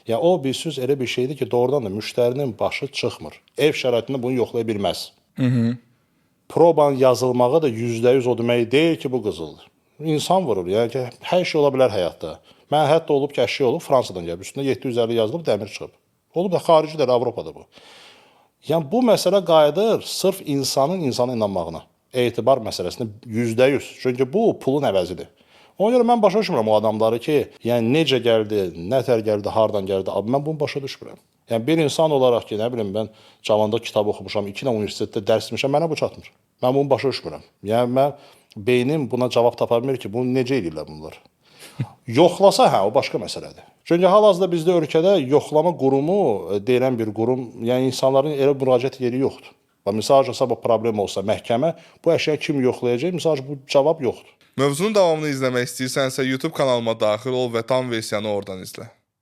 Yəni o bir söz elə bir şeydir ki, doğrudan da müştərinin başı çıxmır. Ev şəraitində bunu yoxlaya bilməz. Probanın yazılmağı da %100 o demək deyil ki, bu qızıldır. İnsan vurur. Yəni ki, hər şey ola bilər həyatda. Mən hətta olub ki, əşya olub Fransadan gəlib. Üstündə 750 yazılıb, dəmir çıxıb. Olub da xaricidir, Avropada bu. Yəni bu məsələ qayıdır sırf insanın insana inanmağına. Etibar məsələsində %100. Çünki bu pulun əvəzidir. Ona görə mən başa düşmürəm o adamları ki, yəni necə gəldi, nətər gəldi, hardan gəldi. Abi mən bunu başa düşmürəm. Yəni bir insan olaraq ki, nə bilim mən cavanda kitab oxumuşam, 2 il universitetdə dərs demişəm, mənə bu çatmır. Mən bunu başa düşmürəm. Yəni mən beynim buna cavab tapa bilmir ki, bunu necə edirlər bunlar? Yoxlasa hə, o başqa məsələdir. Çünki hal-hazırda bizdə ölkədə yoxlama qurumu deyilən bir qurum, yəni insanların elə müraciət yeri yoxdur. Misal sabah problem olsa məhkəmə bu əşya kim yoxlayacaq? Misal bu cavab yoxdur. Mövzunun davamını izləmək istəyirsənsə YouTube kanalıma daxil ol və tam versiyanı oradan izlə.